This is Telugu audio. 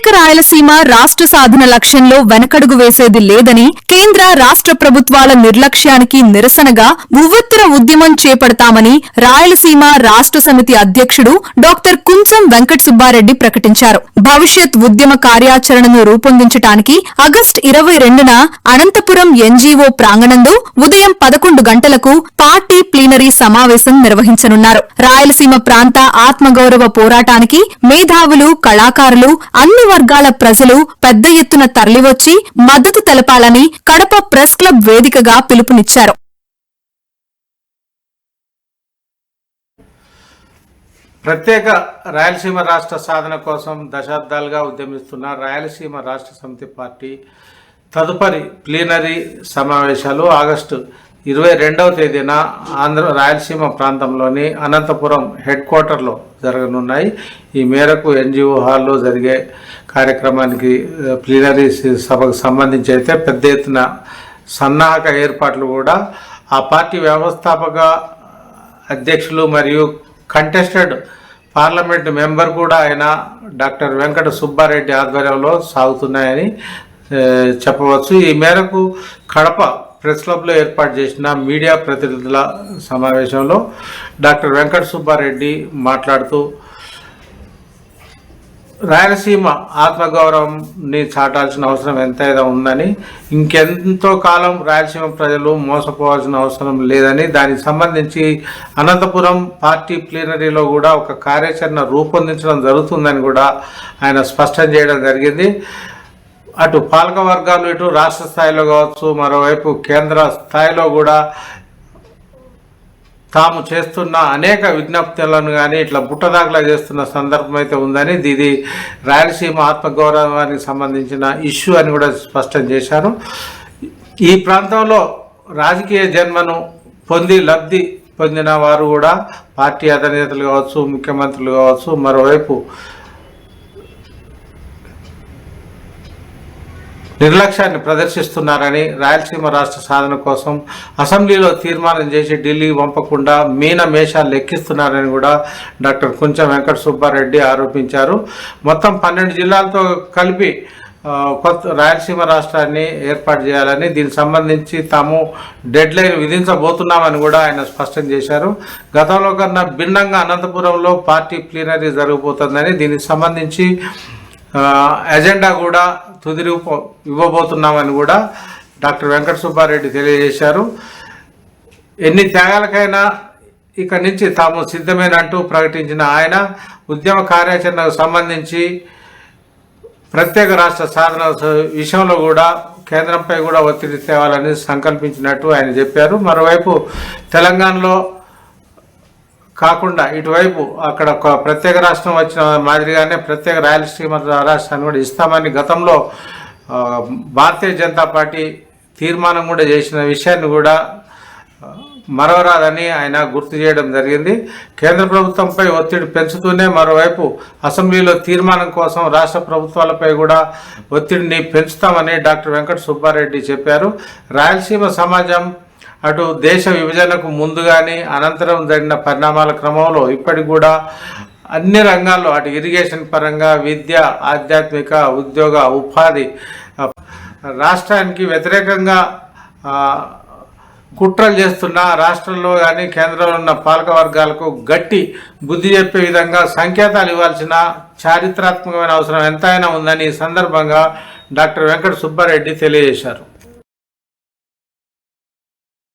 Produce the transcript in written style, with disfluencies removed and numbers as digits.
ప్రత్యేక రాయలసీమ రాష్ట్ర సాధన లక్ష్యంలో వెనకడుగు వేసేది లేదని, కేంద్ర రాష్ట్ర ప్రభుత్వాల నిర్లక్ష్యానికి నిరసనగా ఉవ్వెత్తున ఉద్యమం చేపడతామని రాయలసీమ రాష్ట్ర సమితి అధ్యక్షుడు డాక్టర్ కుంచం వెంకట సుబ్బారెడ్డి ప్రకటించారు. భవిష్యత్ ఉద్యమ కార్యాచరణను రూపొందించడానికి ఆగస్టు 22న అనంతపురం ఎన్జీఓ ప్రాంగణంలో ఉదయం 11 గంటలకు పార్టీ ప్లీనరీ సమావేశం నిర్వహించనున్నారు. రాయలసీమ ప్రాంత ఆత్మగౌరవ పోరాటానికి మేధావులు, కళాకారులు, అన్ని వర్గాల ప్రజలు పెద్ద ఎత్తున తరలివచ్చి మద్దతు తెలపాలని కడప ప్రెస్ క్లబ్ వేదికగా పిలుపునిచ్చారు. ప్రత్యేక రాయలసీమ రాష్ట్ర సాధన కోసం దశాబ్దాలుగా ఉద్యమిస్తున్న రాయలసీమ రాష్ట్ర సమితి పార్టీ తదుపరి ప్లీనరీ సమావేశాలు ఆగస్టు 22వ తేదీన రాయలసీమ ప్రాంతంలోని అనంతపురం హెడ్ క్వార్టర్లో జరగనున్నాయి. ఈ మేరకు ఎన్జిఓ హాల్లో జరిగే కార్యక్రమానికి ప్లీనరీ సభకు సంబంధించి అయితే పెద్ద ఎత్తున సన్నాహక ఏర్పాట్లు కూడా ఆ పార్టీ వ్యవస్థాపక అధ్యక్షులు మరియు కంటెస్టెడ్ పార్లమెంట్ మెంబర్ కూడా అయిన డాక్టర్ వెంకట సుబ్బారెడ్డి ఆధ్వర్యంలో సాగుతున్నాయని చెప్పవచ్చు. ఈ మేరకు కడప ప్రెస్ క్లబ్లో ఏర్పాటు చేసిన మీడియా ప్రతినిధుల సమావేశంలో డాక్టర్ వెంకట సుబ్బారెడ్డి మాట్లాడుతూ రాయలసీమ ఆత్మగౌరవంని చాటాల్సిన అవసరం ఎంతైనా ఉందని, ఇంకెంతో కాలం రాయలసీమ ప్రజలు మోసపోవాల్సిన అవసరం లేదని, దానికి సంబంధించి అనంతపురం పార్టీ ప్లీనరీలో కూడా ఒక కార్యాచరణ రూపొందించడం జరుగుతుందని కూడా ఆయన స్పష్టం చేయడం జరిగింది. అటు పాలక వర్గాలు ఇటు రాష్ట్ర స్థాయిలో కావచ్చు, మరోవైపు కేంద్ర స్థాయిలో కూడా తాము చేస్తున్న అనేక విజ్ఞప్తులను కానీ ఇట్లా బుట్టదాఖలా చేస్తున్న సందర్భం అయితే ఉందని, ఇది రాయలసీమ ఆత్మగౌరవానికి సంబంధించిన ఇష్యూ అని కూడా స్పష్టం చేశారు. ఈ ప్రాంతంలో రాజకీయ జన్మను లబ్ధి పొందిన వారు కూడా పార్టీ అధినేతలు కావచ్చు, ముఖ్యమంత్రులు కావచ్చు, మరోవైపు నిర్లక్ష్యాన్ని ప్రదర్శిస్తున్నారని, రాయలసీమ రాష్ట్ర సాధన కోసం అసెంబ్లీలో తీర్మానం చేసి ఢిల్లీకి పంపకుండా మేషాలు లెక్కిస్తున్నారని కూడా డాక్టర్ కుంచం వెంకట సుబ్బారెడ్డి ఆరోపించారు. మొత్తం 12 జిల్లాలతో కలిపి కొత్త రాయలసీమ రాష్ట్రాన్ని ఏర్పాటు చేయాలని, దీనికి సంబంధించి తాము డెడ్ లైన్ విధించబోతున్నామని కూడా ఆయన స్పష్టం చేశారు. గతంలో కన్నా భిన్నంగా అనంతపురంలో పార్టీ ప్లీనరీ జరగబోతుందని, దీనికి సంబంధించి ఎజెండా కూడా తుది రూపం ఇవ్వబోతున్నామని కూడా డాక్టర్ వెంకట సుబ్బారెడ్డి తెలియజేశారు. ఎన్ని త్యాగాలకైనా ఇక్కడి నుంచి తాము సిద్ధమేనంటూ ప్రకటించిన ఆయన ఉద్యమ కార్యాచరణకు సంబంధించి ప్రత్యేక రాష్ట్ర సాధన విషయంలో కూడా కేంద్రంపై కూడా ఒత్తిడి తేవాలని సంకల్పించినట్టు ఆయన చెప్పారు. మరోవైపు తెలంగాణలో కాకుండా ఇటువైపు అక్కడ ఒక ప్రత్యేక రాష్ట్రం వచ్చిన మాదిరిగానే ప్రత్యేక రాయలసీమ రాష్ట్రాన్ని కూడా ఇస్తామని గతంలో భారతీయ జనతా పార్టీ తీర్మానం కూడా చేసిన విషయాన్ని కూడా మరవరాదని ఆయన గుర్తు చేయడం జరిగింది. కేంద్ర ప్రభుత్వంపై ఒత్తిడి పెంచుతూనే మరోవైపు అసెంబ్లీలో తీర్మానం కోసం రాష్ట్ర ప్రభుత్వాలపై కూడా ఒత్తిడిని పెంచుతామని డాక్టర్ వెంకట సుబ్బారెడ్డి చెప్పారు. రాయలసీమ సమాజం అటు దేశ విభజనకు ముందు కానీ అనంతరం జరిగిన పరిణామాల క్రమంలో ఇప్పటికి కూడా అన్ని రంగాల్లో అటు ఇరిగేషన్ పరంగా, విద్య, ఆధ్యాత్మిక, ఉద్యోగ, ఉపాధి రాష్ట్రానికి వ్యతిరేకంగా కుట్రలు చేస్తున్న రాష్ట్రంలో కానీ కేంద్రంలో ఉన్న పాలక వర్గాలకు గట్టి బుద్ధి చెప్పే విధంగా సంకేతాలు ఇవ్వాల్సిన చారిత్రాత్మకమైన అవసరం ఎంతైనా ఉందని ఈ సందర్భంగా డాక్టర్ వెంకట సుబ్బారెడ్డి తెలియజేశారు.